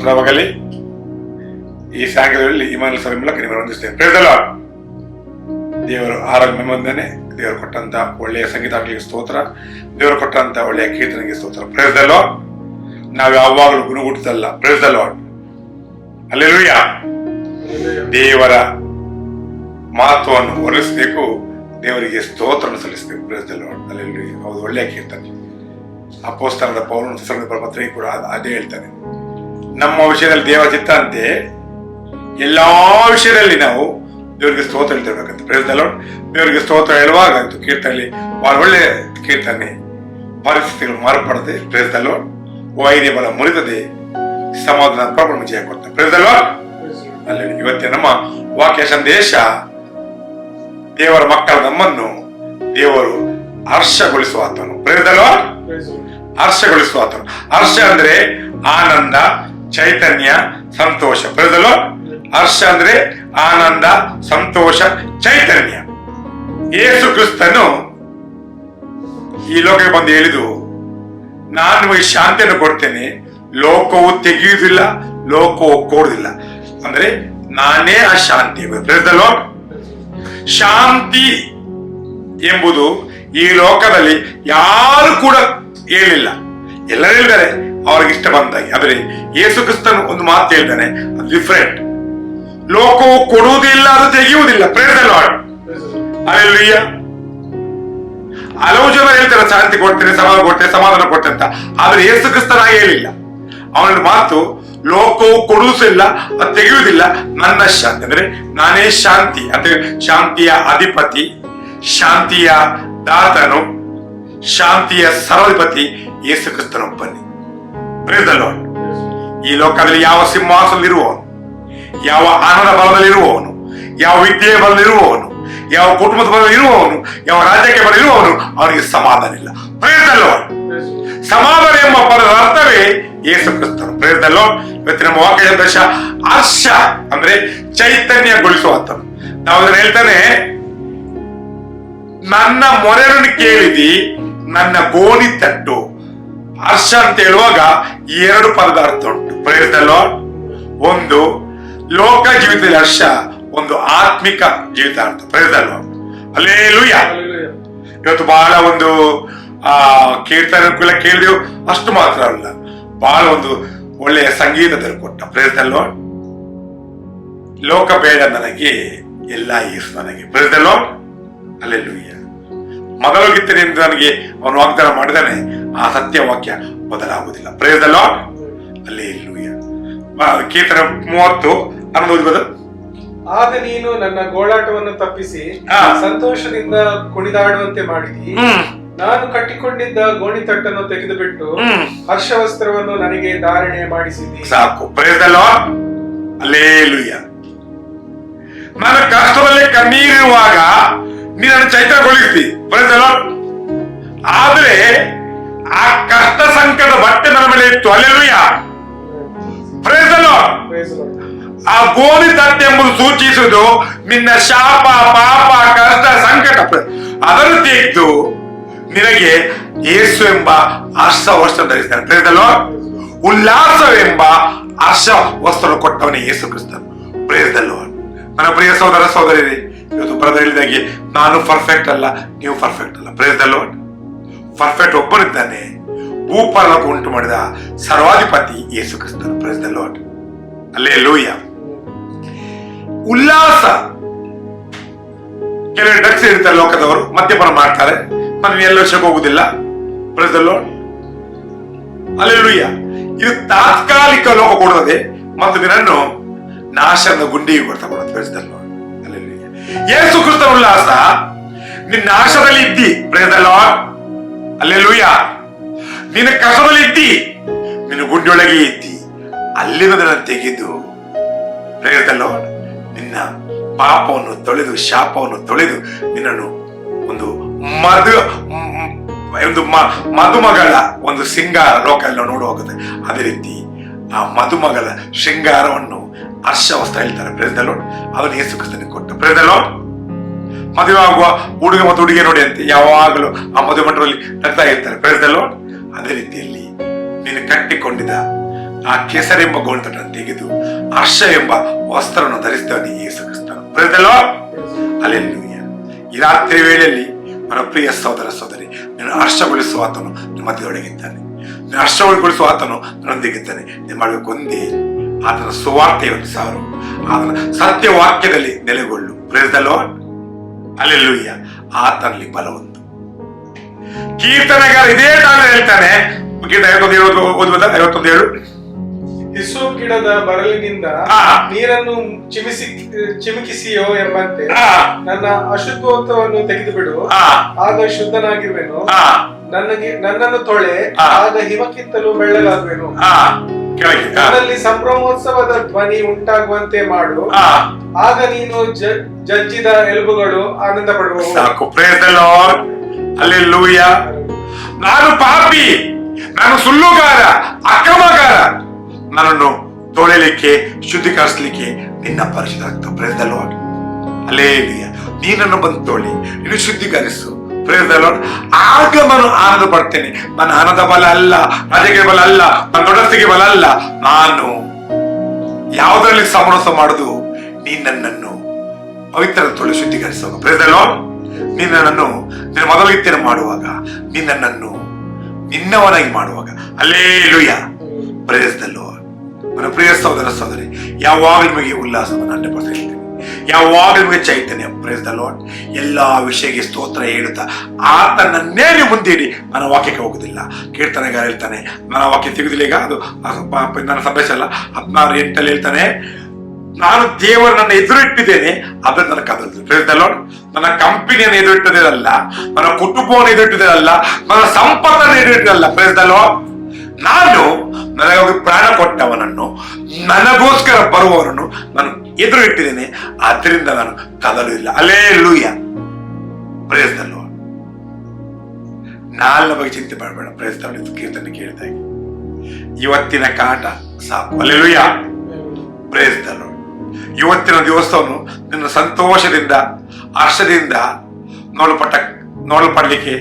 ಸ್ತೋತ್ರವಾಗಲಿ. ಈ ಸಾಯಂಕಾಲದಲ್ಲಿ ಈ ಮನಸ್ಸರ ಮೂಲಕ ನಿಮ್ಮನ್ನು ವಂದಿಸ್ತೇನೆ. Praise the lord. ದೇವರು ಆರೋಗ್ಯ ಮೆಮ್ಮೊಂದನೆ, ದೇವರು ಕೊಟ್ಟಂತ ಒಳ್ಳೆಯ ಸಂಗೀತಗಳಿಗೆ ಸ್ತೋತ್ರ, ದೇವರು ಕೊಟ್ಟಂತ ಒಳ್ಳೆಯ ಕೀರ್ತನೆಗೆ ಸ್ತೋತ್ರ. Praise the Lord. ನಾವು ಯಾವಾಗಲೂ ಗುಣಗುಟ್ಟದಲ್ಲ. Praise the lord. ಹಲ್ಲೆಲೂಯಾ. ದೇವರ ಮಹತ್ವವನ್ನು ವರ್ಣಿಸಬೇಕು, ದೇವರಿಗೆ ಸ್ತೋತ್ರವನ್ನು ಸಲ್ಲಿಸಬೇಕು. Praise the lord. ಹಲ್ಲೆಲೂಯಾ. ಹೌದು, ಒಳ್ಳೆಯ ಕೀರ್ತನೆ. ಅಪೊಸ್ತಲನಾದ ಪೌಲನು ಪತ್ರಕ್ಕೆ ಕೂಡ ಅದೇ ಹೇಳ್ತಾನೆ. ನಮ್ಮ ವಿಷಯದಲ್ಲಿ ದೇವರ ಚಿತ್ತ ಅಂತೆ ಎಲ್ಲಾ ವಿಷಯದಲ್ಲಿ ನಾವು ದೇವರಿಗೆ ಸ್ತೋತ್ರ ಹೇಳ್ತಿರ್ಬೇಕಂತ. Praise the lord. ದೇವರಿಗೆ ಸ್ತೋತ್ರ ಹೇಳುವಾಗ ಕೀರ್ತನೆಯಲ್ಲಿ ಬಹಳ ಒಳ್ಳೆ ಕೀರ್ತನೆ. ಪರಿಸ್ಥಿತಿಗಳು ಮಾರ್ಪಡದೆ, ಪ್ರೇಸ್ ದ ಲಾರ್ಡ್, ವೈರ್ಯ ಬಲ ಮುರಿದದೆ ಸಮಾಧಾನ ಪ್ರಾಬ್ಲಮ್ ವಿಜಯ ಕೊಡ್ತಾರೆ. Praise the Lord. ಅಲ್ಲಿ ಇವತ್ತಿನ ನಮ್ಮ ವಾಕ್ಯ ಸಂದೇಶ, ದೇವರ ಮಕ್ಕಳ ನಮ್ಮನ್ನು ದೇವರು ಹರ್ಷಗೊಳಿಸುವ ಆತನು. Praise the lord. ಹರ್ಷಗೊಳಿಸುವ ಆತನು. ಹರ್ಷ ಅಂದ್ರೆ ಆನಂದ, ಚೈತನ್ಯ, ಸಂತೋಷ. Praise the Lord. ಹರ್ಷ ಅಂದ್ರೆ ಆನಂದ, ಸಂತೋಷ, ಚೈತನ್ಯ. ಯೇಸು ಕ್ರಿಸ್ತನು ಈ ಲೋಕಕ್ಕೆ ಬಂದು ಹೇಳಿದು, ನಾನು ನಿಮಗೆ ಶಾಂತಿಯನ್ನು ಕೊಡ್ತೇನೆ, ಲೋಕವು ತೆಗೆಯುವುದಿಲ್ಲ, ಲೋಕವು ಕೊಡುವುದಿಲ್ಲ. ಅಂದ್ರೆ ನಾನೇ ಆ ಶಾಂತಿ. Praise the Lord. ಶಾಂತಿ ಎಂಬುದು ಈ ಲೋಕದಲ್ಲಿ ಯಾರು ಕೂಡ ಹೇಳಿಲ್ಲ. ಎಲ್ಲರೂ ಹೇಳಿದ್ದಾರೆ ಅವ್ರಿಗೆ ಇಷ್ಟ ಬಂದಾಗಿ. ಆದರೆ ಯೇಸು ಕ್ರಿಸ್ತನು ಒಂದು ಮಾತು ಹೇಳ್ತಾನೆ, ಅದು ಡಿಫರೆಂಟ್. ಲೋಕವು ಕೊಡುವುದಿಲ್ಲ, ಅದು ತೆಗೆಯುವುದಿಲ್ಲ. Praise the lord. ಹಲ್ಲೆಲೂಯಾ. ಹಲವು ಜನ ಹೇಳ್ತಾರೆ ಶಾಂತಿ ಕೊಡ್ತೇನೆ, ಸಮಾಧಾನ ಕೊಡ್ತೇನೆ ಅಂತ. ಆದ್ರೆ ಯೇಸು ಕ್ರಿಸ್ತನಾಗಿ ಹೇಳಿಲ್ಲ. ಅವನ ಮಾತು, ಲೋಕವು ಕೊಡುವುದಿಲ್ಲ, ಅದು ತೆಗೆಯುವುದಿಲ್ಲ, ನನ್ನ ಶಾಂತಿ. ಅಂದ್ರೆ ನಾನೇ ಶಾಂತಿ. ಅಂದ್ರೆ ಶಾಂತಿಯ ಅಧಿಪತಿ, ಶಾಂತಿಯ ದಾತನು, ಶಾಂತಿಯ ಸರ್ವಾಧಿಪತಿ ಯೇಸು ಕ್ರಿಸ್ತನೊಬ್ಬನೇ. Praise the Lord. ಈ ಲೋಕದಲ್ಲಿ ಯಾವ ಸಿಂಹಾಸನದಲ್ಲಿರುವವನು, ಯಾವ ಆನಂದ ಬಲದಲ್ಲಿರುವವನು, ಯಾವ ವಿದ್ಯೆಯ ಬಲದಲ್ಲಿರುವವನು, ಯಾವ ಕುಟುಂಬದ ಬಲದಲ್ಲಿರುವವನು, ಯಾವ ರಾಜ್ಯಕ್ಕೆ ಬರಲಿರುವವನು, ಅವನಿಗೆ ಸಮಾಧಾನ ಇಲ್ಲ. Praise the Lord. ಸಮಾಧಾನ ಎಂಬ ಪದದ ಅರ್ಥವೇ ಯೇಸು ಕ್ರಿಸ್ತನು. Praise the Lord. ಇವತ್ತಿನ ನಮ್ಮ ವಾಕ್ಯ ಸಂದೇಶ ಹರ್ಷ ಅಂದ್ರೆ ಚೈತನ್ಯಗೊಳಿಸುವಂತನು. ನಾವು ಅದನ್ನ ಹೇಳ್ತಾನೆ, ನನ್ನ ಮೊರೆಯನ್ನು ಕೇಳಿದಿ, ನನ್ನ ಗೋಣಿ ತಟ್ಟು. ಹರ್ಷ ಅಂತ ಹೇಳುವಾಗ ಎರಡು ಪದದ ಅರ್ಥ ಉಂಟು. Praise the Lord. ಒಂದು ಲೋಕ ಜೀವಿತದಲ್ಲಿ ಹರ್ಷ, ಒಂದು ಆತ್ಮಿಕ ಜೀವಿತ ಅರ್ಥ. Praise the lord. ಹಲ್ಲೆಲೂಯಾ. ಇವತ್ತು ಬಹಳ ಒಂದು ಕೀರ್ತನೆ ಕೇಳಿದೆವು, ಅಷ್ಟು ಮಾತ್ರ ಅಲ್ಲ, ಬಹಳ ಒಂದು ಒಳ್ಳೆಯ ಸಂಗೀತದಲ್ಲಿ ಕೊಟ್ಟ. Praise the Lord. ಲೋಕ ಬೇಡ ನನಗೆ, ಎಲ್ಲ ಯೇಸು ನನಗೆ. Praise the lord. ಹಲ್ಲೆಲೂಯಾ. ಮೊದಲೋಗಿದ್ದರಿಂದ ನನಗೆ ಅವನು ವಾಗ್ದಾನ ಮಾಡಿದಾನೆ, ಆ ಸತ್ಯ ವಾಕ್ಯ ಬದಲಾಗುವುದಿಲ್ಲ. Praise the lord. ಹಲ್ಲೆಲೂಯಾ. ಕೀರ್ತನೆ 30:11. ಆಗ ನೀನು ನನ್ನ ಗೋಳಾಟವನ್ನು ತಪ್ಪಿಸಿ ಸಂತೋಷದಿಂದ ಕುಣಿದಾಡುವಂತೆ ಮಾಡಿದಿ. ನಾನು ಕಟ್ಟಿಕೊಂಡಿದ್ದ ಗೋಣಿತಟ್ಟನ್ನು ತೆಗೆದು ಬಿಟ್ಟು ಹರ್ಷವಸ್ತ್ರವನ್ನು ನನಗೆ ಧಾರಣೆ ಮಾಡಿಸಿದಿ. ಸಾಕು. Praise the lord. ಹಲ್ಲೆಲೂಯಾ. ನನ್ನ ಕಷ್ಟದಲ್ಲಿ ಕಣ್ಣೀರಿರುವಾಗ ನೀನನ್ನು ಚೈತನ್ಯಗೊಳಿಸ್ತಿ. Praise the Lord. ಆದ್ರೆ ಆ ಕಷ್ಟ ಸಂಕಟ ಬಟ್ಟೆ ನನ್ನ ಮೇಲೆ ಇತ್ತು. ಹಲ್ಲೆಲೂಯಾ. Praise the lord. ಆ ಗೋಣಿ ತಟ್ಟೆ ಎಂಬುದು ಸೂಚಿಸುವುದು ನಿನ್ನ ಶಾಪ, ಪಾಪ, ಕಷ್ಟ, ಸಂಕಟ ಅದನ್ನು ತೆಗೆದು ನಿನಗೆ ಯೇಸು ಎಂಬ ಹರ್ಷ ವಸ್ತ್ರ ಧರಿಸ್ತಾನೆ. Praise the Lord. ಉಲ್ಲಾಸವೆಂಬ ಹರ್ಷ ವಸ್ತ್ರ ಕೊಟ್ಟವನೇ ಯೇಸು ಕ್ರಿಸ್ತನು. Praise the lord. ನನ್ನ ಪ್ರಿಯ ಸಹೋದರ ಸಹೋದರಿ, ಇವತ್ತು ಬ್ರದರ್ ಹೇಳಿದಾಗೆ ನಾನು ಪರ್ಫೆಕ್ಟ್ ಅಲ್ಲ, ನೀವು ಪರ್ಫೆಕ್ಟ್ ಅಲ್ಲ. Praise the Lord. ಪರ್ಫೆಕ್ಟ್ ಒಬ್ಬನಿದ್ದಾನೆ, ಭೂಪರಲೋಕ ಉಂಟು ಮಾಡಿದ ಸರ್ವಾಧಿಪತಿ ಯೇಸು ಕ್ರಿಸ್ತನು. Praise the lord. ಹಲ್ಲೆಲೂಯಾ. ಉಲ್ಲಾಸ. ಕೆಲವರು ಡ್ರಗ್ಸ್ ಇರ್ತಾರೆ ಲೋಕದವರು, ಮದ್ಯಪಾನ ಮಾಡ್ತಾರೆ, ನಾನು ಎಲ್ಲ ವರ್ಷಕ್ಕೆ ಹೋಗುದಿಲ್ಲ. Praise the lord. ಹಲ್ಲೆಲೂಯಾ. ಇದು ತಾತ್ಕಾಲಿಕ ಲೋಕ ಕೊಡುತ್ತದೆ ಮತ್ತು ನಿನ್ನನ್ನು ನಾಶದ ಗುಂಡಿಗೆ ಕೊಡ್ತಾ ಕೊಡುತ್ತೆ. Praise the lord. ಹಲ್ಲೆಲೂಯಾ. ಯೇಸು ಕ್ರಿಸ್ತನ ಉಲ್ಲಾಸ, ನಿನ್ನ ನಾಶದಲ್ಲಿ ಇದ್ದಿ. Praise the lord. ಹಲ್ಲೆಲೂಯಾ. ನಿನ್ನ ಕಷ್ಟದಲ್ಲಿ ಇದ್ದಿ, ನಿನ್ನ ಗುಂಡಿಯೊಳಗೆ ಇದ್ದಿ, ಅಲ್ಲಿಂದ ನನ್ನ ತೆಗೆದು ಪ್ರೇಸ್ ದ ಲಾರ್ಡ್ ನಿನ್ನ ಪಾಪವನ್ನು ತೊಳೆದು, ಶಾಪವನ್ನು ತೊಳೆದು ನಿನ್ನನ್ನು ಒಂದು ಮದುಮಗಳ ಒಂದು ಸಿಂಗಾರ ಲೋಕದಲ್ಲಿ ನಾವು ನೋಡುವಾಗುತ್ತೆ. ಅದೇ ರೀತಿ ಆ ಮದುಮಗಳ ಶೃಂಗಾರವನ್ನು ಹರ್ಷವಸ್ತ್ರ ಹೇಳ್ತಾರೆ. Praise the lord. ಅವನು ಯೇಸು ಕ್ರಿಸ್ತನಿಗೆ ಕೊಟ್ಟ. Praise the lord. ಮದುವೆ ಆಗುವ ಹುಡುಗ ಮತ್ತು ಹುಡುಗಿ ನೋಡಿ ಅಂತೆ ಯಾವಾಗಲೂ ಆ ಮದುವೆ ಮಂಟಪದಲ್ಲಿ ನಗ್ತಾ ಇರ್ತಾರೆ. Praise the lord. ಅದೇ ರೀತಿಯಲ್ಲಿ ನೀನು ಕಟ್ಟಿಕೊಂಡಿದ್ದ ಆ ಕೆಸರೆಂಬ ಗೋಣಿತಟ್ಟನ್ನು ತೆಗೆದು ಹರ್ಷ ಎಂಬ ವಸ್ತ್ರವನ್ನು ಧರಿಸಿದವನೇ ಯೇಸು ಕ್ರಿಸ್ತನು. Praise the lord. ಹಲ್ಲೆಲೂಯಾ. ಈ ರಾತ್ರಿ ವೇಳೆಯಲ್ಲಿ ನನ್ನ ಪ್ರಿಯ ಸಹೋದರ ಸಹೋದರಿ, ನೀನು ಹರ್ಷಗೊಳಿಸುವ ಆತನು ನಿಮ್ಮ ಮಧ್ಯದೊಳಗಿದ್ದಾನೆ. ನೀನು ಹರ್ಷಗೊಳಿಸುವ ಆತನು ನನ್ನೊಂದಿಗಿದ್ದಾನೆ. ನೀನು ಮಾಡಬೇಕು ಒಂದೇ, ಆತನ ಸುವಾರ್ತೆಯನ್ನು ಸಾರು, ಆತನ ಸತ್ಯ ವಾಕ್ಯದಲ್ಲಿ ನೆಲೆಗೊಳ್ಳು. Praise the lord. ಹಲ್ಲೆಲೂಯಾ. ಆತನಲ್ಲಿ ಬಲವೊಂದು. ಕೀರ್ತನೆಗಾರ ಇದೇ ತಾನೇ ಹೇಳ್ತಾನೆ, ಗೀತ 51 ಓದುವುದಾ? 51:7. ಹಿಸ್ಸೋಪ್ ಗಿಡದ ಬರಲಿನಿಂದ ನೀರನ್ನು ಚಿಮುಕಿಸಿಯೋ ಎಂಬಂತೆ ನನ್ನ ಅಶುದ್ಧತ್ವವನ್ನು ತೆಗೆದು ಬಿಡು, ಆಗ ಶುದ್ಧನಾಗಿರುವೆನು. ನನ್ನನ್ನು ತೊಳೆ, ಆಗ ಹಿಮಕ್ಕಿಂತಲೂ ಬೆಳ್ಳಗಾಗುವೆನು. ನನ್ನಲ್ಲಿ ಸಂಭ್ರಮೋತ್ಸವದ ಧ್ವನಿ ಉಂಟಾಗುವಂತೆ ಮಾಡು, ಆಗ ನೀನು ಜಜ್ಜಿದ ಎಲುಬುಗಳು ಆನಂದ ಪಡುವವು. ಸಾಕು. Praise the lord. ಹಲ್ಲೆಲೂಯಾ. ನಾನು ಪಾಪಿ, ನಾನು ಸುಳ್ಳುಗಾರ, ಅಕ್ರಮಗಾರ. ನನ್ನನ್ನು ತೊಳೆಯಲಿಕ್ಕೆ, ಶುದ್ಧೀಕರಿಸಲಿಕ್ಕೆ ನಿನ್ನ ಪರಿಶುದ್ಧ ರಕ್ತ. Praise the lord. ಹಲ್ಲೆಲೂಯಾ. ನೀನನ್ನು ಬಂದು ತೊಳಿ, ನೀನು ಶುದ್ಧೀಕರಿಸು. Price the lord. ಆಗ ನಾನು ಆನಂದ ಪಡ್ತೇನೆ. ನನ್ನ ಹಣದ ಬಲ ಅಲ್ಲ, ರಾಜಕೀಯ ಬಲ ಅಲ್ಲ, ನನ್ನ ದೊಡ್ಡಸ್ತಿಗೆ ಬಲ ಅಲ್ಲ. ನಾನು ಯಾವುದರಲ್ಲಿ ಸಮರಸ ಮಾಡುದು, ನೀನ್ ನನ್ನನ್ನು ಪವಿತ್ರ ತೊಳೆ ಶುದ್ಧೀಕರಿಸುವಾಗ. Praise the lord. ನೀನು ನನ್ನನ್ನು ನಿನ್ನ ಮೊದಲಿಗೆ ಮಾಡುವಾಗ, ನೀನು ನನ್ನನ್ನು ನಿನ್ನವನಾಗಿ ಮಾಡುವಾಗ. ಹಲ್ಲೆಲೂಯಾ. Praise the lord. ನನ್ನ ಪ್ರಿಯ ಸಹೋದರ ಸಹೋದರಿ, ಯಾವಾಗಲೂ ನಿಮಗೆ ಉಲ್ಲಾಸವನ್ನು 100% ಹೇಳ್ತೇನೆ, ಯಾವಾಗಲೂ ನಿಮಗೆ ಚೈತನ್ಯ. Price the lord. ಎಲ್ಲಾ ವಿಷಯಕ್ಕೆ ಸ್ತೋತ್ರ ಹೇಳುತ್ತಾ ಆತನನ್ನೇ ನೀವು ಮುಂದೆ ಇಡಿ. ನನ್ನ ವಾಕ್ಯಕ್ಕೆ ಹೋಗುದಿಲ್ಲ. ಕೀರ್ತನೆಗಾರ ಹೇಳ್ತಾನೆ, ನನ್ನ ವಾಕ್ಯ ಸಿಗುದಿಲ್ಲ. ಈಗ ಅದು ನನ್ನ ಸಂದೇಶ ಅಲ್ಲ. 16:8 ಹೇಳ್ತಾನೆ, ನಾನು ದೇವರನ್ನ ಎದುರಿಟ್ಟಿದ್ದೇನೆ, ಅದನ್ನು ನನ್ನ ಕದಲಿದೆ. Price the lord. ನನ್ನ ಕಂಪನಿಯನ್ನು ಎದುರಿಟ್ಟದಲ್ಲ, ನನ್ನ ಕುಟುಂಬವನ್ನು ಎದುರಿಟ್ಟಿದ್ದಲ್ಲ, ನನ್ನ ಸಂಪತ್ತನ್ನು ಎದುರಿಟ್ಟಿದ್ದಲ್ಲ. Price the lord. ನಾನು ನನಗಾಗಿ ಪ್ರಾಣ ಕೊಟ್ಟವನನ್ನು, ನನಗೋಸ್ಕರ ಬರುವವನನ್ನು ನಾನು ಎದುರು ಇಟ್ಟಿದ್ದೇನೆ. ಆದ್ರಿಂದ ನಾನು ಕದಲಿಲ್ಲ. ಹಲ್ಲೆಲೂಯಾ. Praise the lord. ನಾಲ್ನ ಬಗ್ಗೆ ಚಿಂತೆ ಮಾಡಬೇಡ. Praise the lord. ಕೀರ್ತನೆ ಕೇಳಿದಾಗೆ ಇವತ್ತಿನ ಕಾಟ ಸಾಕು. ಹಲ್ಲೆಲೂಯಾ. Praise the lord. ಇವತ್ತಿನ ದಿವಸವನ್ನು ನಿನ್ನ ಸಂತೋಷದಿಂದ, ಹರ್ಷದಿಂದ ನೋಡಲ್ಪಡ್ಲಿಕ್ಕೆ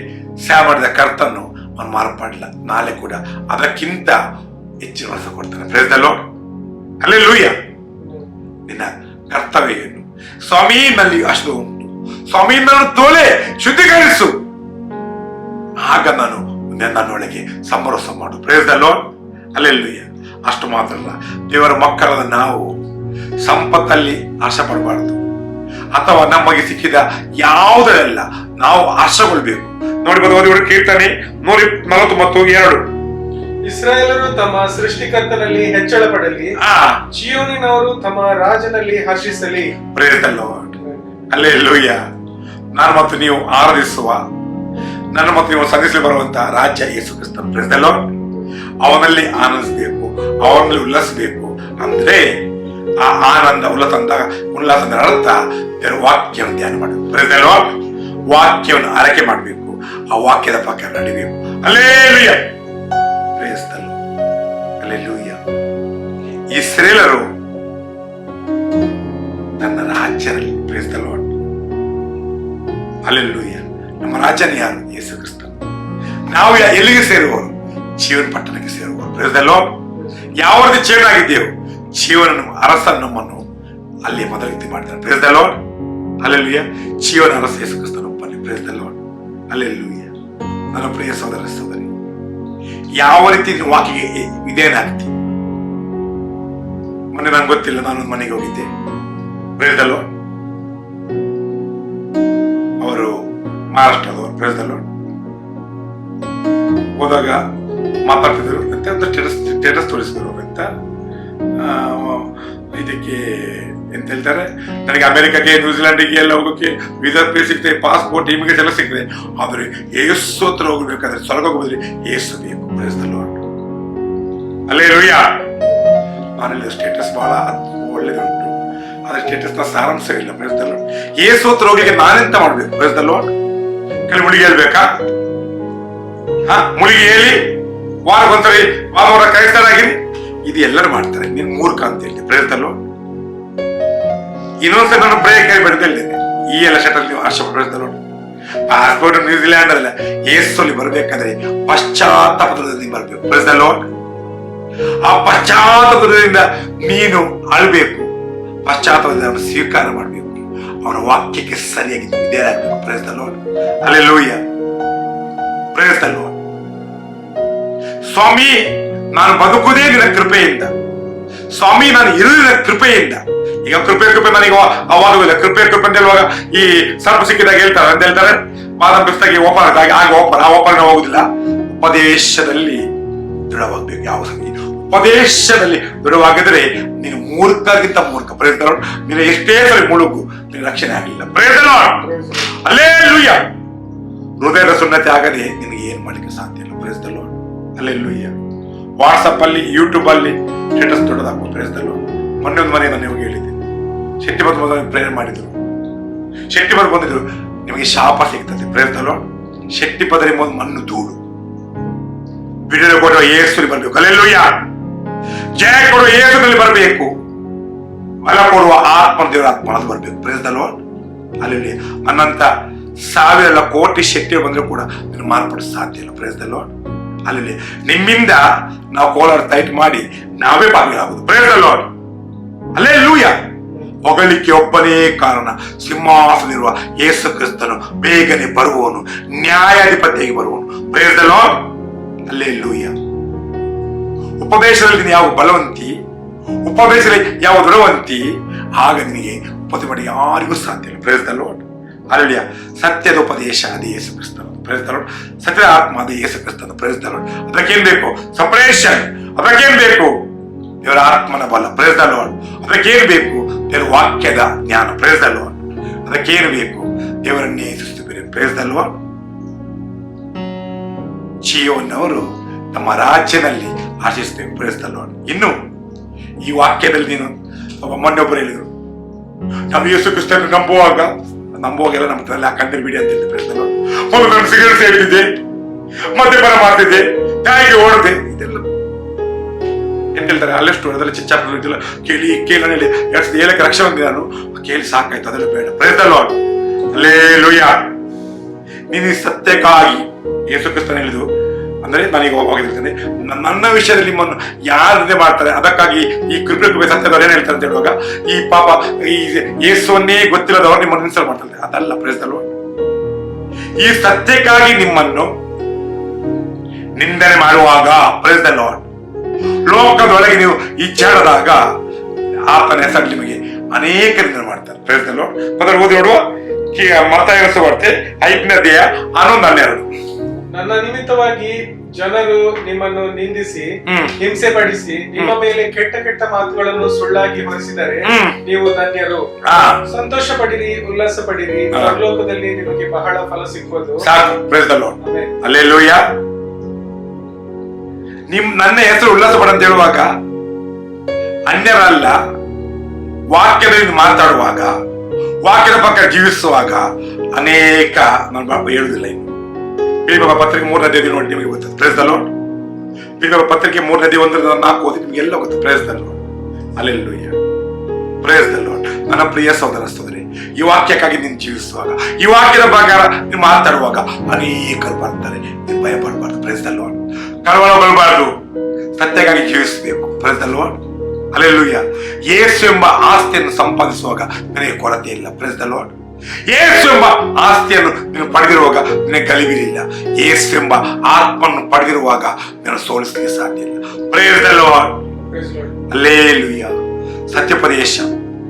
ಸೇವೆ ಮಾಡಿದ ಕರ್ತನ್ನು ಅವನು ಮಾರ್ಪಾಡಿಲ್ಲ. ನಾಳೆ ಕೂಡ ಅದಕ್ಕಿಂತ ಹೆಚ್ಚಿನ ವರ್ಷ ಕೊಡ್ತಾನೆ. Praise the lord. ಹಲ್ಲೆಲೂಯಾ. ನಿನ್ನ ಕರ್ತವ್ಯ ಏನು? ಸ್ವಾಮಿ, ನಲ್ಲಿ ಅಷ್ಟು ಉಂಟು, ಸ್ವಾಮಿ ನನ್ನನ್ನು ತೋಲೆ ಶುದ್ಧೀಕರಿಸು, ಆಗ ನಾನು ನನ್ನೊಳಗೆ ಸಮರಸ ಮಾಡು. Praise the lord. ಹಲ್ಲೆಲೂಯಾ. ಅಷ್ಟು ಮಾತ್ರ ಅಲ್ಲ, ದೇವರ ಮಕ್ಕಳಾದ ನಾವು ಸಂಪತ್ತಲ್ಲಿ ಆಶೆ ಪಡಬಾರದು, ಅಥವಾ ನಮಗೆ ಸಿಕ್ಕಿದ ಯಾವುದರೆಲ್ಲ ನಾವು ಆಶೆಗೊಳ್ಬೇಕು. ನೋಡಿ ಬರುವ ಕೀರ್ತನೆ 149:2. ಇಸ್ರಾಯೇಲರು ತಮ್ಮ ಸೃಷ್ಟಿಕರ್ತನಲ್ಲಿ ಹೆಚ್ಚಳ ಪಡಲಿ, ಚೀಯೋನಿನವರು ತಮ್ಮ ರಾಜನಲ್ಲಿ ಹರ್ಷಿಸಲಿ. Praise the lord. ಹಲ್ಲೆಲೂಯಾ. ನಾನು ಮತ್ತು ನೀವು ಆರಾಧಿಸುವ, ನನ್ನ ಮತ್ತು ನೀವು ಸಂಧಿಸಲಿ ಬರುವಂತ ರಾಜ್ಯ ಯೇಸು ಕ್ರಿಸ್ತನು. Praise the lord. ಅವನಲ್ಲಿ ಆನಂದಿಸಬೇಕು, ಅವನಲ್ಲಿ ಉಲ್ಲಾಸಬೇಕು. ಅಂದ್ರೆ ಆ ಆನಂದ ಉಲ್ಲಾಸದ ಅರ್ಥ ದೇವರ ವಾಕ್ಯವನ್ನು ಧ್ಯಾನ ಮಾಡಬೇಕು. Praise the lord. ವಾಕ್ಯವನ್ನು ಆರೈಕೆ ಮಾಡಬೇಕು, ಆ ವಾಕ್ಯದ ಪ್ರಕಾರ ನಡಿಬೇಕು. Hallelujah. Praise the lord. Hallelujah. ಇಸ್ರಾಯೇಲರು ನನ್ನ ರಾಜ್ಯದಲ್ಲಿ. Praise the lord. ಹಲ್ಲೆಲೂಯಾ. ನಮ್ಮ ರಾಜ್ಯನೇ ಯಾರು? ಯೇಸು ಕ್ರಿಸ್ತ. ನಾವು ಎಲ್ಲಿಗೆ ಸೇರುವವರು? ಜೀವನ ಪಟ್ಟಣಕ್ಕೆ ಸೇರುವವರು. Price the lord. ಯಾವ ರೀತಿ ಚೇನಾಗಿದ್ದೇವೆ? ಜೀವನ ಅರಸ ನಮ್ಮನ್ನು ಅಲ್ಲಿ ಮೊದಲಿಗೆ ಮಾಡಿದ್ದಾರೆ. Praise the lord. ಹಲ್ಲೆಲೂಯಾ. ಜೀವನ ಅರಸ ಯೇಸು ಕ್ರಿಸ್ತನ ಒಪ್ಪಲ್ಲಿ. Praise the lord. ಹಲ್ಲೆಲೂಯಾ. ನನ್ನ ಪ್ರಿಯ ಸಹೋದರ ಸಹೋದರಿ, ಯಾವ ರೀತಿ ವಾಕ್ಯಗೆ ಇದೇನಾಗ್ತಿ? ಮೊನ್ನೆ ನಂಗೆ ಗೊತ್ತಿಲ್ಲ, ನಾನೊಂದು ಮನೆಗೆ ಹೋಗಿದ್ದೆ. Praise the lord. ಅವರು ಮಹಾರಾಷ್ಟ್ರದವರು. Price the lord. ಹೋದಾಗ ಮಾತಾಡ್ತಿದ್ರು ಅಂತ ಒಂದು ಸ್ಟೇಟಸ್ ತೋರಿಸಿದ್ರು ಅಂತ. ಇದಕ್ಕೆ ಎಂತ ಹೇಳ್ತಾರೆ, ನನಗೆ ಅಮೆರಿಕಕ್ಕೆ, ನ್ಯೂಜಿಲೆಂಡಿಗೆ ಎಲ್ಲ ಹೋಗೋಕೆ ವೀಸಾ ಪೇ ಸಿಗ್ತದೆ, ಪಾಸ್ಪೋರ್ಟ್, ಇಮಿಗ್ರೇಷನ್ ಎಲ್ಲ ಸಿಗ್ತದೆ. ಆದ್ರೆ ಏಸು ಹತ್ರ ಹೋಗ್ಬೇಕಾದ್ರೆ, ಸ್ವರ್ಗ ಹೋಗೋದ್ರೆ ಏಸು ಬೇಕು. Praise the lord. ಹಲ್ಲೆಲೂಯಾ. ನಾನೆಲ್ಲ ಸ್ಟೇಟಸ್ ಬಹಳ ಒಳ್ಳೇದುಂಟು, ಆದ್ರೆ ಸ್ಟೇಟಸ್ ನ ಸಾರಾಂಶ ಇಲ್ಲ. Praise the lord. ಏಸು ಹತ್ರ ಹೋಗ್ಲಿಕ್ಕೆ ನಾನೆಂತ ಮಾಡ್ಬೇಕು? Praise the lord. ಕಲಿ ಮುಳುಗಿ ಹೇಳ್ಬೇಕಾ? ಮುಳುಗಿ ಹೇಳಿ ವಾರಕ್ಕೊಂದ್ಸರಿ ವಾರ ಕ್ರೈಸ್ತರಾಗಿರಿ, ಇದು ಎಲ್ಲರೂ ಮಾಡ್ತಾರೆ. ನೀನ್ ಮೂರ್ಖ ಅಂತ ಹೇಳಿ. Praise the lord. ಇನ್ನೊಂದ್ಸರಿ ನಾನು ಬ್ರೇಕ್ ಹೇಳ್ಬೇಡ ಹೇಳಿದ್ದೇನೆ. ಈ ಎಲ್ಲ ಶಟಲ್ ನೀವು ಆಶೆ. Praise the lord. Passport New Zealand ಅಲ್ಲ, ಏಸಲ್ಲಿ ಬರ್ಬೇಕಾದ್ರೆ ಪಶ್ಚಾತ್ತಾಪದಲ್ಲಿ ಬರ್ಬೇಕು. Praise the lord. ಆ ಪಶ್ಚಾತ್ತಾಪದಿಂದ ನೀನು ಅಳ್ಬೇಕು, ಪಶ್ಚಾತ್ತಾಪದಿಂದ ಅವನು ಸ್ವೀಕಾರ ಮಾಡಬೇಕು, ಅವನ ವಾಕ್ಯಕ್ಕೆ ಸರಿಯಾಗಿ ವಿಧೇಯರಾಗಬೇಕು. Praise the lord, hallelujah, praise the lord. ಸ್ವಾಮಿ, ನಾನು ಬದುಕುವುದೇ ನಿನ್ನ ಕೃಪೆಯಿಂದ, ಸ್ವಾಮಿ ನಾನು ಇರುವುದಿನ ಕೃಪೆಯಿಂದ. ಈಗ ಕೃಪೆ ನನಗೆ ಅವಾಗುದಿಲ್ಲ. ಕೃಪೆ ಅಂತ ಹೇಳುವಾಗ ಈ ಸರ್ಪ ಸಿಕ್ಕಿದಾಗ ಹೇಳ್ತಾರೆ ಅಂತ ಹೇಳ್ತಾರೆ, ಬಾದಾಮ್ ಪುಸ್ತಕ ಓಪನ್ ಆಗ ಓಪನ್ ಹೋಗುದಿಲ್ಲ. ಉಪದೇಶದಲ್ಲಿ ದೃಢವಾಗಬೇಕು. ಯಾವ ಸಂಗತಿ ಉಪದೇಶದಲ್ಲಿ ದೃಢವಾಗಿದ್ರೆ ನೀನು ಮೂರ್ಖರಿಗಿಂತ ಮೂರ್ಖ. Praise the lord. ನೀನು ಎಷ್ಟೇ ಸರಿ ಮುಳುಗು, ನೀನು ರಕ್ಷಣೆ ಆಗಲಿಲ್ಲ. Praise the lord, hallelujah. ಹೃದಯದ ಸುನ್ನತಿ ಆಗದೆ ನಿನಗೆ ಏನ್ ಮಾಡ್ಲಿಕ್ಕೆ ಸಾಧ್ಯ ಇಲ್ಲ. Praise the lord, hallelujah. WhatsApp ಅಲ್ಲಿ, ಯೂಟ್ಯೂಬ್ ಅಲ್ಲಿ ಸ್ಟೇಟಸ್ ದೊಡ್ಡದಾಗುವ. Praise the lord. ಮೊನ್ನೆ ಒಂದು ಮನೆ ನಾನು ನಿಮಗೆ ಹೇಳಿದ್ದೆ, ಶೆಟ್ಟಿ ಬಂದು ಪ್ರೇಯರ್ ಮಾಡಿದ್ರು, ಶೆಟ್ಟಿ ಬಂದಿದ್ರು, ನಿಮಗೆ ಶಾಪ ಸಿಗ್ತದೆ. Praise the lord. ಶೆಟ್ಟಿ ಪದರಿ ಮಣ್ಣು ಧೂಳು, ಬಿಡುಗಡೆ ಕೊಡುವ ಯೇಸುವಿನಲ್ಲಿ ಬರಬೇಕು. ಹಲ್ಲೆಲೂಯಾ. ಜಯ ಕೊಡುವ ಯೇಸುವಿನಲ್ಲಿ ಬರಬೇಕು, ಬಲ ಕೊಡುವ ಆತ್ಮ ದೇವರ ಆತ್ಮ ಅದು ಬರಬೇಕು. Praise the lord, hallelujah. ಅನಂತ ಸಾವಿರ ಕೋಟಿ ಶೆಟ್ಟಿಗಳು ಬಂದರೂ ಕೂಡ ನೀನು ಮಾರ್ಪಡಿಸ ಸಾಧ್ಯ ಇಲ್ಲ. Praise the lord, hallelujah. ನಿಮ್ಮಿಂದ ನಾವು ಕೋಲಾರ ಟೈಟ್ ಮಾಡಿ ನಾವೇ ಭಾಗಿಯಾಗುವುದು. Praise the lord, hallelujah. ಹೊಗಳಿಕೆ ಒಬ್ಬನೇ ಕಾರಣ, ಸಿಂಹಾಸನವಿರುವ ಯೇಸು ಕ್ರಿಸ್ತನು ಬೇಗನೆ ಬರುವವನು, ನ್ಯಾಯಾಧಿಪತಿಯಾಗಿ ಬರುವವನು. Praise the lord, hallelujah. ಉಪದೇಶದಲ್ಲಿ ಯಾವ ಬಲವಂತಿ, ಉಪದೇಶದಲ್ಲಿ ಯಾವ ದೃಢವಂತಿ, ಆಗ ನಿನಗೆ ಉಪದೇಶ ಮಾಡಿ ಯಾರಿಗೂ ಸಾಧ್ಯ ಇಲ್ಲ. Praise the lord, hallelujah. ಸತ್ಯದ ಉಪದೇಶ ಅದೇ ಯೇಸು ಕ್ರಿಸ್ತನು. Praise the lord. ಸತ್ಯದ ಆತ್ಮ ಅದೇ ಯೇಸು ಕ್ರಿಸ್ತನು. Praise the lord. ಅದಕ್ಕೇನ್ ಬೇಕು? ಸಪರೇಷನ್. ಅದಕ್ಕೇನ್ ಬೇಕು? ದೇವರ ಆತ್ಮನ ಬಲ. Praise the lord. ಅದಕ್ಕೇನು ಬೇಕು? ದೇವರ ವಾಕ್ಯದ ಜ್ಞಾನ. Praise the lord. ಅದಕ್ಕೇನು ಬೇಕು? ದೇವರನ್ನೇ ಸೃಷ್ಟಿಸಬೇಕು. Praise the lord. ಚೀಯೋನವರು ತಮ್ಮ ರಾಜ್ಯದಲ್ಲಿ ಆಶಿಸಬೇಕು. Price the lord. ಇನ್ನು ಈ ವಾಕ್ಯದಲ್ಲಿ ನೀನು ಮೊನ್ನೊಬ್ಬರು ಹೇಳಿದ್ರು, ನಾವು ಯೇಸು ಕ್ರಿಸ್ತನ ನಂಬುವಾಗೆಲ್ಲ ನಮ್ಮ ತಲೆ ಕಣ್ಣೀರು ಬಿಡಿ ಅಂತ ಹೇಳಿದ್ರು. Price the lord. ಮೊದಲು ನಾನು ಸಿಗರೇಟ್ ಸೇರ್ತಿದ್ದೆ, ಮದ್ಯಪಾನ ಮಾಡ್ತಿದ್ದೆ, ತಾಯಿಗೆ ಓಡದೆ, ಇದೆಲ್ಲ ಎಂತ ಹೇಳ್ತಾರೆ ಅಲ್ಲೆಷ್ಟು ಅದೆಲ್ಲ ಚಿಚ್ಚಾಪ ಕೇಳಿ ಹೇಳಿ 2007 ರಕ್ಷಣೆ ಹೊಂದಿದೆ ನಾನು, ಕೇಳಿ ಸಾಕಾಯ್ತು, ಅದೆಲ್ಲ ಬೇಡ. Price the lord, hallelujah. ನೀನು ಸತ್ಯಕ್ಕಾಗಿ ಯೇಸು ಕ್ರಿಸ್ತನ ಹೇಳಿದ್ರು ಅಂದ್ರೆ ನಾನೀಗ ಹೋಗಿರ್ತೇನೆ, ನನ್ನ ವಿಷಯದಲ್ಲಿ ನಿಮ್ಮನ್ನು ಯಾರನ್ನೇ ಮಾಡ್ತಾರೆ, ಅದಕ್ಕಾಗಿ ಈ ಕೃಪೆ ಸತ್ಯದವ್ರು ಏನ್ ಹೇಳ್ತಾರೆ ಅಂತ ಹೇಳುವಾಗ, ಈ ಪಾಪ ಈ ಯೇಸುವನ್ನೇ ಗೊತ್ತಿಲ್ಲದವರು ನಿಮ್ಮನ್ನು ಇನ್ಸಲ್ಟ್ ಮಾಡ್ತಾರೆ. ಅದಲ್ಲ. Price the Lord. ಈ ಸತ್ಯಕ್ಕಾಗಿ ನಿಮ್ಮನ್ನು ನಿಂದನೆ ಮಾಡುವಾಗ, ಪ್ರೈಸ್ ದ ಲಾರ್ಡ್, ಲೋಕದೊಳಗೆ ನೀವು ಇಚ್ಛಾಡದಾಗ ಆತನ ಹೆಸರು ನಿಮಗೆ ಅನೇಕ ನಿಂದನೆ ಮಾಡ್ತಾರೆ. Price the lord. ಮೊದಲು ಓದಿ ನೋಡುವ ಮತ್ತಾಯ ವಾರ್ತೆ 5ನೇ ಅಧ್ಯಾಯ 11-12. ನನ್ನ ನಿಮಿತ್ತವಾಗಿ ಜನರು ನಿಮ್ಮನ್ನು ನಿಂದಿಸಿ ಹಿಂಸೆ ಪಡಿಸಿ ನಿಮ್ಮ ಮೇಲೆ ಕೆಟ್ಟ ಕೆಟ್ಟ ಮಾತುಗಳನ್ನು ಸುಳ್ಳಾಗಿ ಹೊರಿಸಿದರೆ ನೀವು ಧನ್ಯರು. ಸಂತೋಷ ಪಡಿರಿ, ಉಲ್ಲಾಸ ಪಡಿರಿ, ಪರಲೋಕದಲ್ಲಿ ನಿಮಗೆ ಬಹಳ ಫಲ ಸಿಕ್ಕುವುದು. ಸಾಕು. Price the lord, hallelujah. ನನ್ನ ಹೆಸರು ಉಲ್ಲಾಸ ಪಡ ಅಂತ ಹೇಳುವಾಗ ಅನ್ಯರಲ್ಲ, ವಾಕ್ಯದಲ್ಲಿ ಮಾತಾಡುವಾಗ, ವಾಕ್ಯದ ಪಕ್ಕ ಜೀವಿಸುವಾಗ ಅನೇಕ ನಾನು ಹೇಳುದಿಲ್ಲ. ಇನ್ನು ಫಿಲಿಪ್ಪರ ಪತ್ರಿಕೆ 3ನೇ ಅಧ್ಯಾಯ ನೋಡಿ ನಿಮಗೆ ಗೊತ್ತದೆ. Praise the lord. ಫಿಲಿಪ್ಪರ ಪತ್ರಿಕೆ 3ನೇ ಅಧ್ಯಾಯ 1-4 ಓದಿ ನಿಮಗೆ ಎಲ್ಲ ಗೊತ್ತದೆ. Praise the lord, hallelujah. Praise the lord. ನನ್ನ ಪ್ರಿಯ ಸಹೋದರ ಸಹೋದರಿ, ಈ ವಾಕ್ಯಕ್ಕಾಗಿ ನೀನು ಜೀವಿಸುವಾಗ, ಈ ವಾಕ್ಯದ ಪ್ರಕಾರ ನೀನು ಮಾತಾಡುವಾಗ ಅನೇಕರು ಬರ್ತಾರೆ. ನೀನು ಭಯ ಪಡಬಾರ್ದು. Praise the lord. ಕಳವಳಗೊಳ್ಳಬಾರ್ದು. ಸತ್ಯಕ್ಕಾಗಿ ಜೀವಿಸಬೇಕು. Praise the lord, hallelujah. Yesu ಎಂಬ ಆಸ್ತಿಯನ್ನು ಸಂಪಾದಿಸುವಾಗ ನಿನಗೆ ಕೊರತೆ ಇಲ್ಲ. Praise the lord. ಯೇಸು ಎಂಬ ಆಸ್ತಿಯನ್ನು ನೀನು ಪಡೆದಿರುವಾಗ ನಿನಗೆ ಗಲಿಬಿಲಿಲ್ಲ. ಯೇಸು ಎಂಬ ಆತ್ಮನ್ನು ಪಡೆದಿರುವಾಗ ನೀನು ಸೋಲಿಸಲಿಕ್ಕೆ ಸಾಧ್ಯ ಇಲ್ಲ. Praise the lord, hallelujah. ಸತ್ಯೋಪದೇಶ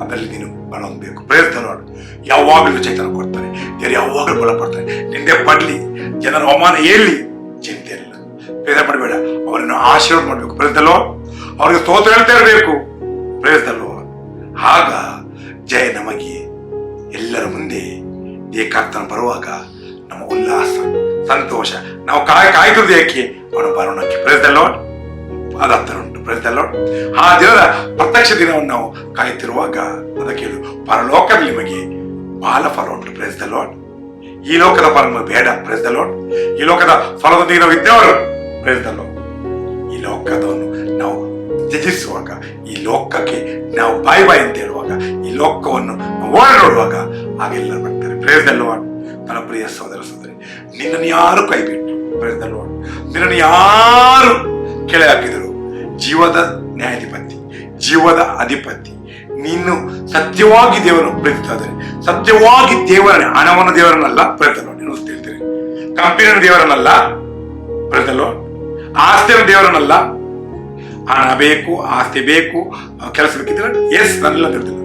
ಅದರಲ್ಲಿ ನೀನು ಬಲ ಹೊಂದಬೇಕು. Praise the lord. ಯಾವಾಗಲೂ ಚೈತನ್ಯ ಕೊಡ್ತಾರೆ, ದೇವರು ಯಾವಾಗಲೂ ಬಲ ಪಡ್ತಾರೆ. ನಿಂದೆ ಪಡ್ಲಿ, ಜನರ ಅವಮಾನ ಏರ್ಲಿ, ಚಿಂತೆ ಇಲ್ಲ. ಬೇರೆ ಮಾಡಬೇಡ, ಅವರನ್ನು ಆಶೀರ್ವಾದ ಮಾಡಬೇಕು. Price the lord. ಅವರಿಗೆ ಸ್ತೋತ್ರ ಹೇಳ್ತಾ ಇರಬೇಕು. Price the lord. ಆಗ ಜಯ ನಮಗೆ. ಎಲ್ಲರ ಮುಂದೆ ಏಕಾರ್ಥನ ಬರುವಾಗ ನಮ್ಮ ಉಲ್ಲಾಸ, ಸಂತೋಷ, ನಾವು ಕಾಯ್ದುದು ಯಾಕೆ? ಅವನು ಬರೋಣಕ್ಕೆ. Praise the lord. ಅದರ್ಥ ಉಂಟು. Praise the lord. ಆ ದಿನದ ಪ್ರತ್ಯಕ್ಷ ದಿನವನ್ನು ನಾವು ಕಾಯುತ್ತಿರುವಾಗ ಅದಕ್ಕೆ ಪರಲೋಕದಲ್ಲಿ ನಿಮಗೆ ಬಹಳ ಫಲ ಉಂಟು. Praise the Lord. ಈ ಲೋಕದ ಫಲ ನಮಗೆ ಬೇಡ. Price the Lord. ಈ ಲೋಕದ ಫಲದೊಂದಿಗೆ ನಾವು ಇದ್ದೇವರು. Price the Lord. ಈ ಲೋಕದವನ್ನು ನಾವು ತ್ಯಜಿಸುವಾಗ, ಈ ಲೋಕಕ್ಕೆ ನಾವು ಬಾಯ್ ಅಂತ ಹೇಳುವಾಗ, ಈ ಲೋಕವನ್ನು ಓಡಿ ನೋಡುವಾಗ ಹಾಗೆಲ್ಲ ಬರ್ತಾರೆ. Price the lord. ನನ್ನ ಪ್ರಿಯ ಸಹೋದರ ಸಹೋದರಿ, ನಿನ್ನನ್ನು ಯಾರು ಕೈ ಬಿಟ್ಟು, ಪ್ರೈಸ್ ದ ಲಾರ್ಡ್, ನಿನ್ನನ್ನು ಯಾರು ಕೆಳ ಹಾಕಿದರು, ಜೀವದ ನ್ಯಾಯಾಧಿಪತಿ, ಜೀವದ ಅಧಿಪತಿ. ನೀನು ಸತ್ಯವಾಗಿ ದೇವರನ್ನು ಪ್ರೀತಿಸಿದರೆ, ಸತ್ಯವಾಗಿ ದೇವರನ್ನೇ, ಹಣವನ್ನು ದೇವರನ್ನಲ್ಲ ಪ್ರೀತಿಸಲು ನೀನು ಹೇಳ್ತೀನಿ, ಕಂಪನಿಯ ದೇವರನ್ನಲ್ಲ ಪ್ರೀತಿಸಲು, ಆಸ್ತಿಯನ್ನು ದೇವರನ್ನಲ್ಲ. ಹಣ ಬೇಕು, ಆಸ್ತಿ ಬೇಕು, ಕೆಲಸ ಬೇಕಿದ್ರೆ ಎಸ್ ನನ್ನೆಲ್ಲ ಹೇಳ್ತೀನಿ.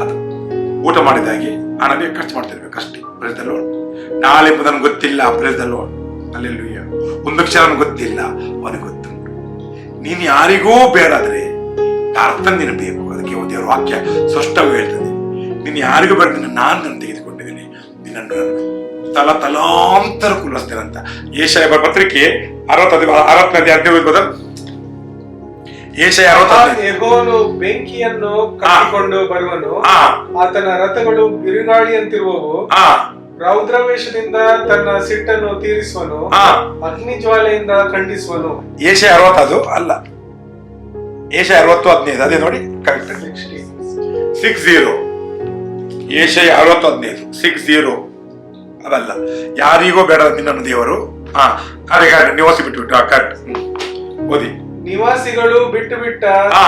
ಅದು ಊಟ ಮಾಡಿದಾಗೆ ಹಣ ಬೇಕು, ಖರ್ಚು ಮಾಡ್ತಿರ್ಬೇಕು ಅಷ್ಟೇ. ಪ್ರೀತಿಸಲು ನಾಳೆ ನನಗೆ ಗೊತ್ತಿಲ್ಲ, ಪ್ರೀತಿಸಲು ಅಲ್ಲೆಲ್ಲೂಯ್ಯ. ಒಂದು ಕ್ಷಣ ನನಗೆ ಗೊತ್ತಿಲ್ಲ, ಅವನಿಗೆ ಗೊತ್ತು. ನೀನು ಯಾರಿಗೂ ಬೇಡಾದ್ರೆ ಅರ್ಥ ನೀನು ಬೇಕು. ಅದಕ್ಕೆ ದೇವರ ವಾಕ್ಯ ಸ್ಪಷ್ಟವಾಗಿ ಹೇಳ್ತದೆ, ನೀನು ಯಾರಿಗೂ ಬೇಡ, ನಾನು ತೆಗೆದುಕೊಂಡಿದ್ದೀನಿ, ನಿನ್ನನ್ನು ತಲಾಂತರ ಕುಲ್ಲಿಸ್ತೇನೆ ಅಂತ. ಯೆಶಾಯ ಪತ್ರಿಕೆ 60ನೇ ಅಧ್ಯಾಯ. ಯೆಶಾಯ 60. ಯೆಹೋವನು ಬೆಂಕಿಯನ್ನು ಕಟ್ಟಿಕೊಂಡು ಬರುವನು, ಆತನ ರಥಗಳು ಬಿರುಗಾಳಿಯಂತಿರುವವು, ರೌದ್ರವೇಷದಿಂದ ತನ್ನ ಸಿಟ್ಟನ್ನು ತೀರಿಸುವನು, ಅಗ್ನಿ ಜ್ವಾಲೆಯಿಂದ ಖಂಡಿಸುವನು. ಯೆಶಾಯ 60 ಅದು ಅಲ್ಲ, ಯೆಶಾಯ 60:15 ಅದೇ ನೋಡಿ, ಕರೆಕ್ಟ್. 60 ಯೆಶಾಯ 60:15 60 ಅದಲ್ಲ. ಯಾರಿಗೂ ಬೇಡ ನಿನ್ನನ್ನು ದೇವರು. ಅದೇ ನಿವಾಸಿ ಬಿಟ್ಟು ಕರೆಕ್ಟ್ ಓದಿ. ನಿವಾಸಿಗಳು ಬಿಟ್ಟು ಬಿಟ್ಟ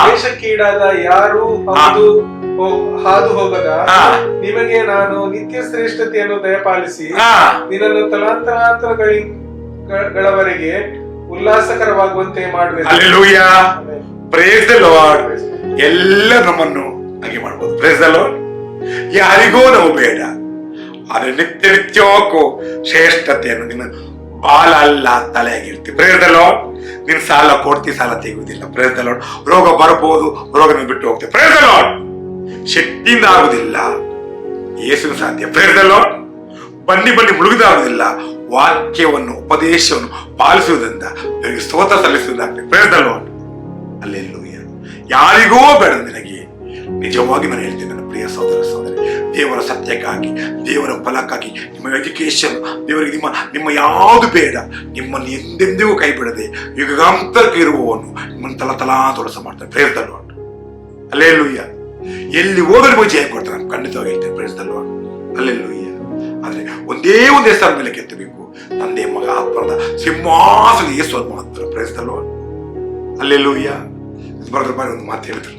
ದೇಶಕ್ಕೀಡಾದ ಯಾರು ಹಾದು ಹೋಗದ ನಿಮಗೆ ನಾನು ನಿತ್ಯ ಶ್ರೇಷ್ಠತೆಯನ್ನು ದಯಪಾಲಿಸಿ ನಿನ್ನನ್ನು ತಲಾಂತರಾಂತರಗಳವರೆಗೆ ಉಲ್ಲಾಸಕರವಾಗುವಂತೆ ಮಾಡುವೆ. Hallelujah, praise the lord. ಎಲ್ಲ ನಮ್ಮನ್ನು ಹಾಗೆ ಮಾಡಬಹುದು. Praise the lord. ಯಾರಿಗೂ ನಾವು ಬೇಡ, ಆದ್ರೆ ನಿತ್ಯ ನಿತ್ಯವಕ್ಕೂ ಶ್ರೇಷ್ಠತೆಯನ್ನು ನಿನ್ನ ಬಾಲ ಅಲ್ಲ ತಲೆಯಾಗಿರ್ತೀವಿ. Price the lord. ನೀನು ಸಾಲ ಕೊಡ್ತಿ, ಸಾಲ ತೆಗುವುದಿಲ್ಲ. Price the lord. ರೋಗ ಬರಬಹುದು, ರೋಗ ಬಿಟ್ಟು ಹೋಗ್ತೇವೆ. Praise the lord. ಶಕ್ತಿಯಿಂದ ಆಗುದಿಲ್ಲ, ಯೇಸುವಿನ ಸಾಧ್ಯ. Praise the lord. ಬನ್ನಿ ಮುಳುಗಿದಾಗುದಿಲ್ಲ, ವಾಕ್ಯವನ್ನು ಉಪದೇಶವನ್ನು ಪಾಲಿಸುವುದರಿಂದ ಇವರಿಗೆ ಸ್ತೋತ್ರ ಸಲ್ಲಿಸುವುದಾಗ್ತದೆ. Praise the lord. ಹಲ್ಲೆಲೂಯಾ. ಯಾರಿಗೂ ಬೇಡ ನಿನಗೆ. ನಿಜವಾಗಿ ನಾನು ಹೇಳ್ತೇನೆ ನನ್ನ ಪ್ರಿಯ ಸಹೋದರ ಸಹೋದರಿ, ದೇವರ ಸತ್ಯಕ್ಕಾಗಿ, ದೇವರ ಫಲಕ್ಕಾಗಿ, ನಿಮ್ಮ ಎಜುಕೇಶನ್, ದೇವರಿಗೆ ನಿಮ್ಮ ಯಾವುದು ಬೇಡ, ನಿಮ್ಮನ್ನು ಎಂದೆಂದಿಗೂ ಕೈ ಬಿಡದೆ ಯುಗಾಂತರಕ್ಕೆ ಇರುವವನು ನಿಮ್ಮನ್ನು ತಲಾಂತೋಳಸ ಮಾಡ್ತಾನೆ. Praise the lord. ಹಲ್ಲೆಲೂಯಾ. ಎಲ್ಲಿ ಹೋಗಲು ನಿಮಗೆ ಜಯ ಕೊಡ್ತಾನೆ, ಖಂಡಿತವಾಗಿ ಹೇಳ್ತೇನೆ. Praise the lord. ಹಲ್ಲೆಲೂಯಾ. ಆದ್ರೆ ಒಂದೇ ಒಂದು ಹೆಸರು ಮೇಲೆ ಕೆತ್ತಬೇಕು, ತಂದೆ ಮಗ ಆತ್ಮದ ಸಿಂಹಾಸನ ಯೇಸು ಮಾತ್ರ. Praise the lord. ಹಲ್ಲೆಲೂಯಾ. ಬರೆದ್ರ ಬಾರಿ ಒಂದು ಮಾತು ಹೇಳಿದ್ರು,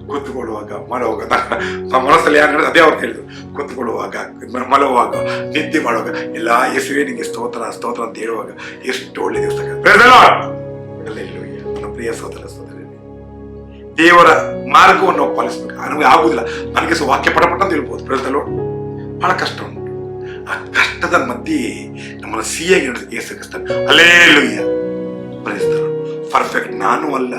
ಕೂತ್ಕೊಳ್ಳುವಾಗ ಮಲವಾಗ, ನಮ್ಮ ಮನಸ್ಸಲ್ಲಿ ಯಾರು ಹೇಳಿದ್ರು ಅದೇ ಅವ್ರು ಹೇಳಿದ್ರು, ಕೂತ್ಕೊಳ್ಳುವಾಗ ಮಲಗುವಾಗ ನಿದ್ದೆ ಮಾಡುವಾಗ ಎಲ್ಲ ಯೇಸುವೇ ನಿಮಗೆ ಸ್ತೋತ್ರ ಸ್ತೋತ್ರ ಅಂತ ಹೇಳುವಾಗ ಎಷ್ಟು ಒಳ್ಳೆ ದಿವಸ. Praise the lord. ಹಲ್ಲೆಲೂಯಾ. ನನ್ನ ಪ್ರಿಯ ಸಹೋದರ ಸಹೋದರಿ, ದೇವರ ಮಾರ್ಗವನ್ನು ನಾವು ಪಾಲಿಸಬೇಕು. ನಮಗೆ ಆಗುದಿಲ್ಲ, ನನಗೆ ವಾಕ್ಯ ಪಟಪಟ ಅಂತ ಹೇಳ್ಬೋದು. Praise the lord. ಬಹಳ ಕಷ್ಟ ಉಂಟು. ಆ ಕಷ್ಟದ ಮಧ್ಯೆ ನಮ್ಮನ್ನು ಸಿಹಿಯಾಗಿ ಯೇಸು ಕ್ರಿಸ್ತನು. Hallelujah. Praise the lord. Perfect ನಾನು ಅಲ್ಲ,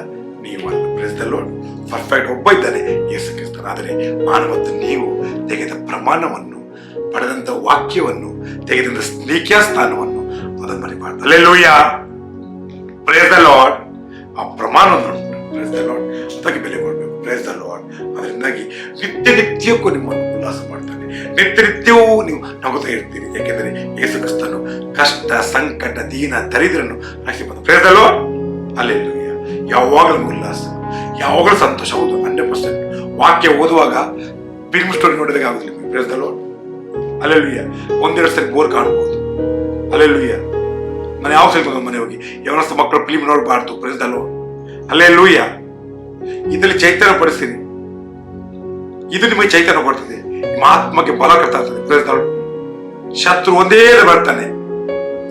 ನೀವು ಅಲ್ಲ. Price the lord. ಪರ್ಫೆಕ್ಟ್ ಒಬ್ಬ ಇದ್ದಾನೆ, ಯೇಸು ಕ್ರಿಸ್ತನು. ಆದರೆ ಮಾನವತ್ತು ನೀವು ತೆಗೆದ ಪ್ರಮಾಣವನ್ನು, ಪಡೆದಂತ ವಾಕ್ಯವನ್ನು, ತೆಗೆದಂತ ಸ್ನೇಹಿತ ಸ್ಥಾನವನ್ನು ಅದನ್ನು ಮರಿಬಾರ್ದು. ಹಲ್ಲೆಲೂಯಾ. Praise the lord. ಆ ಪ್ರಮಾಣವನ್ನು ಪ್ರೈಸ್ ದಿ ಲಾರ್ಡ್ ಅದಕ್ಕೆ ಬೆಲೆ ಕೊಡಬೇಕು. Praise the lord. ಅದರಿಂದಾಗಿ ನಿತ್ಯ ನಿತ್ಯಕ್ಕೂ ನಿಮ್ಮನ್ನು ಉಲ್ಲಾಸ ಮಾಡ್ತಾನೆ. ನಿತ್ಯ ನಿತ್ಯವೂ ನೀವು ನಗುತ್ತಾ ಇರ್ತೀರಿ. ಯಾಕೆಂದರೆ ಯೇಸು ಕ್ರಿಸ್ತನು ಕಷ್ಟ ಸಂಕಟ ದೀನ ದರಿದ್ರನ್ನು ರಕ್ಷಿಸಿ ಬಂದ. Praise the lord. ಹಲ್ಲೆಲೂಯಾ. ಯಾವಾಗಲೂ ಉಲ್ಲಾಸ, ಯಾವಾಗಲೂ ಸಂತೋಷ. ಹೌದು, 100%. ವಾಕ್ಯ ಓದುವಾಗ ಫಿಲ್ಮ್ ಸ್ಟೋರಿ ನೋಡಿದಾಗ ಆಗುದಿಲ್ಲ. Praise the lord. ಹಲ್ಲೆಲೂಯಾ. ಒಂದೆರಡು ಸರಿ ಬೋರ್ ಕಾಣಬಹುದು. ಹಲ್ಲೆಲೂಯಾ. ನಾನು ಯಾವ ಸರಿ ಮನೆ ಹೋಗಿ ಯಾವನಷ್ಟು ಮಕ್ಕಳು ಫಿಲ್ಮ್ ನೋಡಬಾರ್ದು. Praise the lord. ಹಲ್ಲೆಲೂಯಾ. ಇದರಲ್ಲಿ ಚೈತನ್ಯ ಪಡಿಸ್ತೀನಿ, ಇದು ನಿಮಗೆ ಚೈತನ್ಯ ಕೊಡ್ತದೆ, ನಿಮ್ಮ ಆತ್ಮಕ್ಕೆ ಬಲ ಕಟ್ತಾ ಇರ್ತದೆ. Praise the lord. ಶತ್ರು ಒಂದೇ ಬರ್ತಾನೆ,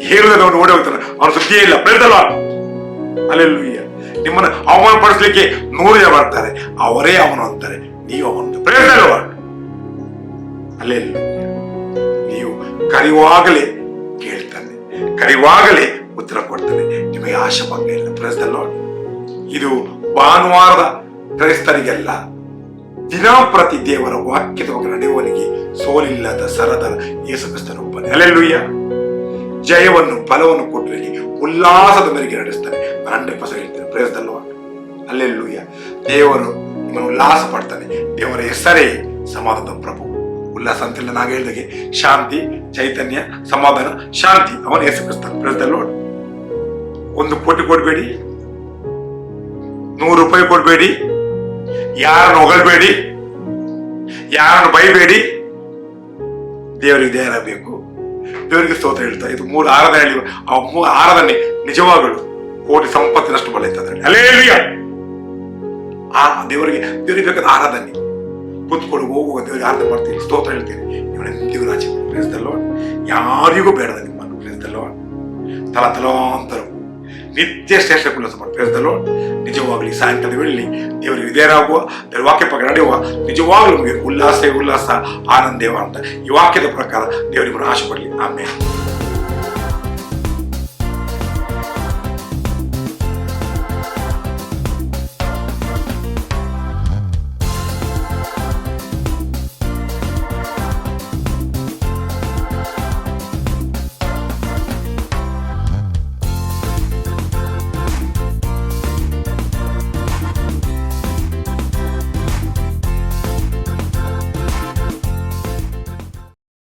ಹೇಳುವುದನ್ನು ಅವನು ಓಡಿ ಹೋಗ್ತಾನೆ, ಅವನ ಸುದ್ದಿಯೇ ಇಲ್ಲ. Praise the lord. ಹಲ್ಲೆಲೂಯಾ. ನಿಮ್ಮನ್ನು ಅವಮಾನ ಪಡಿಸಲಿಕ್ಕೆ 100 ಜನ ಬರ್ತಾರೆ, ಅವರೇ ಅವನು ಅಂತಾರೆ, ನೀವು ಅವನು. Praise the lord. ಹಲ್ಲೆಲೂಯಾ. ನೀವು ಕರೆಯುವಾಗಲೇ ಕೇಳ್ತಾನೆ, ಕರೆಯುವಾಗಲೇ ಉತ್ತರ ಕೊಡ್ತಾನೆ, ನಿಮಗೆ ಆಶಾಭಂಗ ಇಲ್ಲ. Praise the lord. ಇದು ಭಾನುವಾರದ ಕ್ರೈಸ್ತರಿಗೆಲ್ಲ, ದಿನಪ್ರತಿ ದೇವರ ವಾಕ್ಯದ ಬಗ್ಗೆ ನಡೆಯುವವನಿಗೆ ಸೋಲಿಲ್ಲದ ಸರದರ ಯೇಸು ಕ್ರಿಸ್ತನು ಒಬ್ಬನೇ. ಹಲ್ಲೆಲೂಯಾ. ಜಯವನ್ನು ಫಲವನ್ನು ಕೊಟ್ಟರೆ ಉಲ್ಲಾಸದ ಮೇರೆಗೆ ನಡೆಸ್ತಾನೆ. 100% ಹೇಳ್ತೇನೆ. Praise the lord. ಹಲ್ಲೆಲೂಯಾ. ದೇವರು ನಿಮ್ಮನ್ನು ಉಲ್ಲಾಸ ಪಡ್ತಾನೆ. ದೇವರ ಹೆಸರೇ ಸಮಾಧಾನದ ಪ್ರಭು. ಉಲ್ಲಾಸ ಅಂತಿಲ್ಲ, ನಾನು ಹೇಳಿದಾಗೆ ಶಾಂತಿ, ಚೈತನ್ಯ, ಸಮಾಧಾನ, ಶಾಂತಿ ಅವನ ಯೇಸು ಕ್ರಿಸ್ತನು. Praise the lord. 1 ಕೋಟಿ ಕೊಡಬೇಡಿ, 100 ರೂಪಾಯಿ ಕೊಡಬೇಡಿ, ಯಾರನ್ನು ಹೊಗಳಬೇಡಿ, ಯಾರನ್ನು ಬೈಬೇಡಿ. ದೇವರಿಗೆ ಧ್ಯಾನ ಬೇಕು, ದೇವರಿಗೆ ಸ್ತೋತ್ರ ಹೇಳ್ತಾ. ಇದು 3 ಆರಾಧನೆ. ಆ 3 ಆರಾಧನೆ ನಿಜವಾಗಲು ಕೋಟಿ ಸಂಪತ್ತಿನಷ್ಟು ಬಲ ಇರ್ತದೆ. ಹಲ್ಲೆಲೂಯಾ. ಆ ದೇವರಿಗೆ ಬೇಕಾದ ಆರಾಧನೆ ಕೂತ್ಕೊಂಡು ಹೋಗುವ ದೇವರಿಗೆ ಆರಾಧನೆ ಮಾಡ್ತೀನಿ, ಸ್ತೋತ್ರ ಹೇಳ್ತೀನಿ. ಇವನ ಎಂದಿಗೂ ರಾಜ ಪ್ರೇಸ್ ದ ಲಾರ್ಡ್. ಯಾರಿಗೂ ಬೇಡದ ನಿಮ್ಮನ್ನು ಪ್ರೇಸ್ ದ ಲಾರ್ಡ್. ತಲಾಂತರ ನಿತ್ಯ ಶ್ರೇಷ್ಠ ಉಲ್ಲಾಸ ಮಾಡಿ ಪ್ರೇಸ್ ದ ಲಾರ್ಡ್. ನಿಜವಾಗ್ಲಿ ಸಾಯಂಕಾಲ ವೇಳೆಯಲ್ಲಿ ದೇವರಿಗೆ ವಿಧೇಯರಾಗುವ, ದೇವರ ವಾಕ್ಯ ಪ್ರಕಾರ ನಡೆಯುವ, ನಿಜವಾಗ್ಲೂ ನಮಗೆ ಉಲ್ಲಾಸ ಆನಂದೇವ ಅಂತ ಈ ವಾಕ್ಯದ ಪ್ರಕಾರ ದೇವರಿಗೆ ಆಶೆ ಪಡಲಿ. ಆಮೇಲೆ